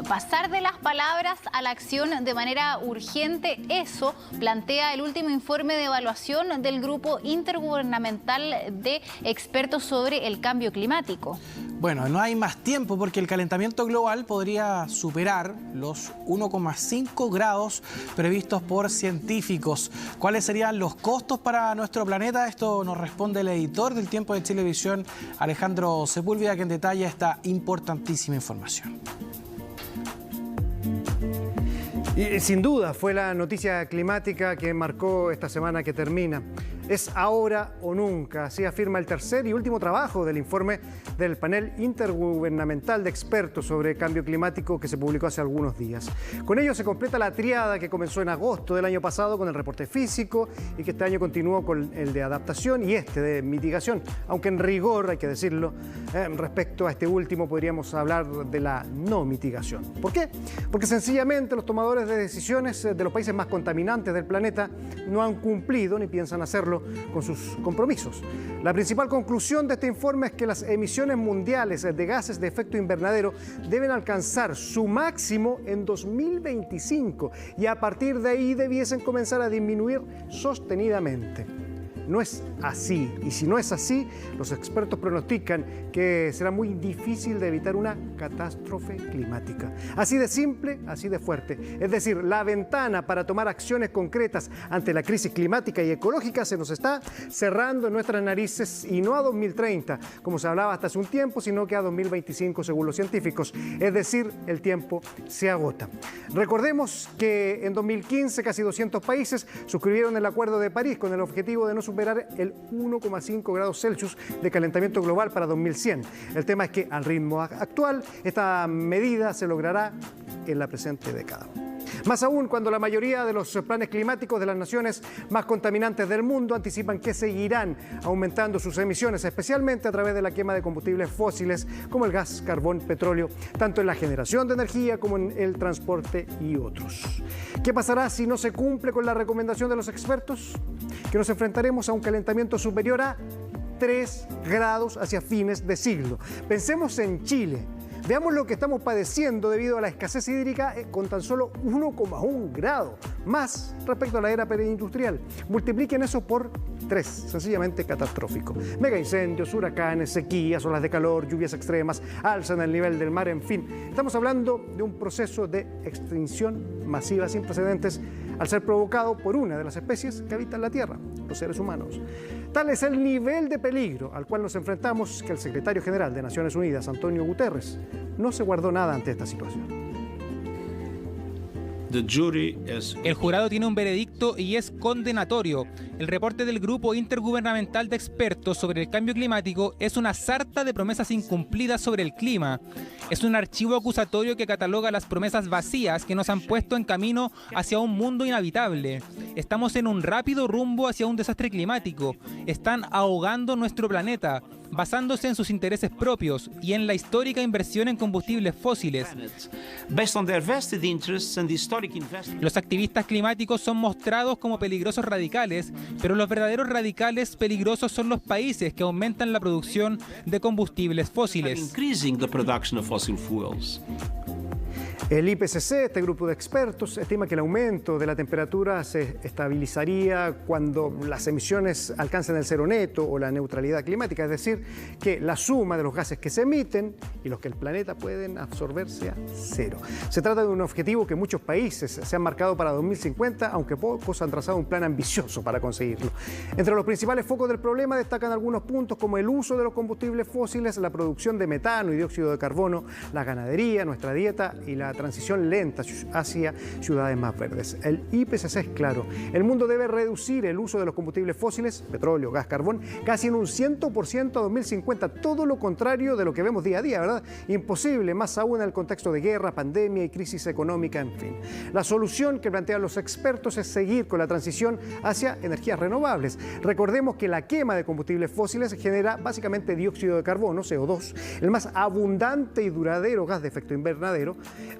pasar de las palabras a la acción de manera urgente. Eso plantea el último informe de evaluación del Grupo Intergubernamental de Expertos sobre el Cambio Climático. Bueno, no hay más tiempo porque el calentamiento global podría superar los 1,5 grados previstos por científicos. ¿Cuáles serían los costos para nuestro planeta? Esto nos responde el editor del Tiempo de Chilevisión, Alejandro Sepúlveda, que en detalle esta importantísima información. Y sin duda fue la noticia climática que marcó esta semana que termina. Es ahora o nunca, así afirma el tercer y último trabajo del informe del panel intergubernamental de expertos sobre cambio climático que se publicó hace algunos días. Con ello se completa la triada que comenzó en agosto del año pasado con el reporte físico y que este año continuó con el de adaptación y este de mitigación, aunque en rigor, hay que decirlo, respecto a este último podríamos hablar de la no mitigación. ¿Por qué? Porque sencillamente los tomadores de decisiones de los países más contaminantes del planeta no han cumplido ni piensan hacerlo con sus compromisos. La principal conclusión de este informe es que las emisiones mundiales de gases de efecto invernadero deben alcanzar su máximo en 2025 y a partir de ahí debiesen comenzar a disminuir sostenidamente. No es así, y si no es así, los expertos pronostican que será muy difícil de evitar una catástrofe climática. Así de simple, así de fuerte. Es decir, la ventana para tomar acciones concretas ante la crisis climática y ecológica se nos está cerrando en nuestras narices, y no a 2030, como se hablaba hasta hace un tiempo, sino que a 2025 según los científicos. Es decir, el tiempo se agota. Recordemos que en 2015 casi 200 países suscribieron el Acuerdo de París con el objetivo de no superar el 1,5 grados Celsius de calentamiento global para 2100. El tema es que al ritmo actual esta medida se logrará en la presente década. Más aún cuando la mayoría de los planes climáticos de las naciones más contaminantes del mundo anticipan que seguirán aumentando sus emisiones, especialmente a través de la quema de combustibles fósiles como el gas, carbón, petróleo, tanto en la generación de energía como en el transporte y otros. ¿Qué pasará si no se cumple con la recomendación de los expertos? Que nos enfrentaremos a un calentamiento superior a 3 grados hacia fines de siglo. Pensemos en Chile. Veamos lo que estamos padeciendo debido a la escasez hídrica con tan solo 1,1 grado más respecto a la era preindustrial. Multipliquen eso por 3, sencillamente catastrófico. Mega incendios, huracanes, sequías, olas de calor, lluvias extremas, alza en el nivel del mar, en fin. Estamos hablando de un proceso de extinción masiva sin precedentes al ser provocado por una de las especies que habitan la Tierra, los seres humanos. Tal es el nivel de peligro al cual nos enfrentamos que el secretario general de Naciones Unidas, Antonio Guterres, no se guardó nada ante esta situación. El jurado tiene un veredicto y es condenatorio. El reporte del Grupo Intergubernamental de Expertos sobre el Cambio Climático es una sarta de promesas incumplidas sobre el clima. Es un archivo acusatorio que cataloga las promesas vacías que nos han puesto en camino hacia un mundo inhabitable. Estamos en un rápido rumbo hacia un desastre climático. Están ahogando nuestro planeta, basándose en sus intereses propios y en la histórica inversión en combustibles fósiles. Los activistas climáticos son mostrados como peligrosos radicales, pero los verdaderos radicales peligrosos son los países que aumentan la producción de combustibles fósiles. El IPCC, este grupo de expertos, estima que el aumento de la temperatura se estabilizaría cuando las emisiones alcancen el cero neto o la neutralidad climática, es decir, que la suma de los gases que se emiten y los que el planeta pueden absorber sea cero. Se trata de un objetivo que muchos países se han marcado para 2050, aunque pocos han trazado un plan ambicioso para conseguirlo. Entre los principales focos del problema destacan algunos puntos como el uso de los combustibles fósiles, la producción de metano y dióxido de carbono, la ganadería, nuestra dieta y la transición lenta hacia ciudades más verdes. El IPCC es claro, el mundo debe reducir el uso de los combustibles fósiles, petróleo, gas, carbón, casi en un 100% a 2050, todo lo contrario de lo que vemos día a día, ¿verdad? Imposible, más aún en el contexto de guerra, pandemia y crisis económica, en fin. La solución que plantean los expertos es seguir con la transición hacia energías renovables. Recordemos que la quema de combustibles fósiles genera básicamente dióxido de carbono, CO2, el más abundante y duradero gas de efecto invernadero.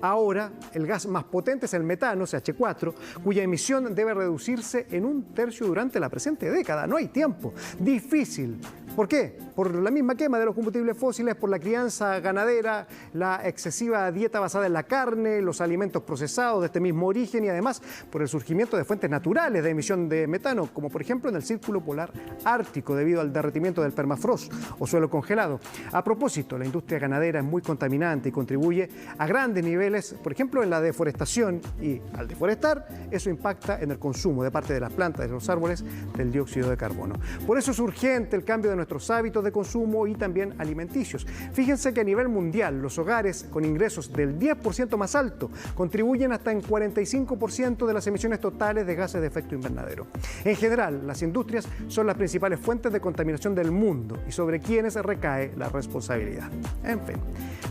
Ahora, el gas más potente es el metano, CH4, cuya emisión debe reducirse en 1/3 durante la presente década. No hay tiempo. Difícil. ¿Por qué? Por la misma quema de los combustibles fósiles, por la crianza ganadera, la excesiva dieta basada en la carne, los alimentos procesados de este mismo origen y además por el surgimiento de fuentes naturales de emisión de metano, como por ejemplo en el Círculo Polar Ártico debido al derretimiento del permafrost o suelo congelado. A propósito, la industria ganadera es muy contaminante y contribuye a grandes niveles, por ejemplo en la deforestación, y al deforestar eso impacta en el consumo de parte de las plantas, de los árboles, del dióxido de carbono. Por eso es urgente el cambio de nuestros hábitos de consumo y también alimenticios. Fíjense que a nivel mundial los hogares con ingresos del 10% más alto contribuyen hasta en 45% de las emisiones totales de gases de efecto invernadero. En general, las industrias son las principales fuentes de contaminación del mundo y sobre quienes recae la responsabilidad. En fin,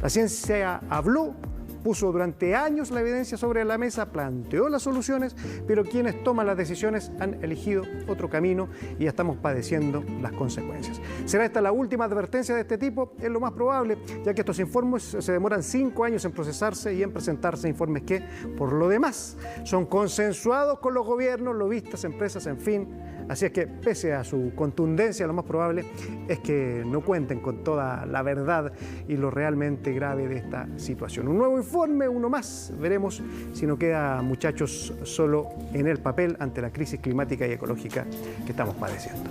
la ciencia habló, puso durante años la evidencia sobre la mesa, planteó las soluciones, pero quienes toman las decisiones han elegido otro camino y ya estamos padeciendo las consecuencias. ¿Será esta la última advertencia de este tipo? Es lo más probable, ya que estos informes se demoran 5 años en procesarse y en presentarse, informes que, por lo demás, son consensuados con los gobiernos, lobistas, empresas, en fin. Así es que, pese a su contundencia, lo más probable es que no cuenten con toda la verdad y lo realmente grave de esta situación. Un nuevo informe, uno más. Veremos si no queda, muchachos, solo en el papel ante la crisis climática y ecológica que estamos padeciendo.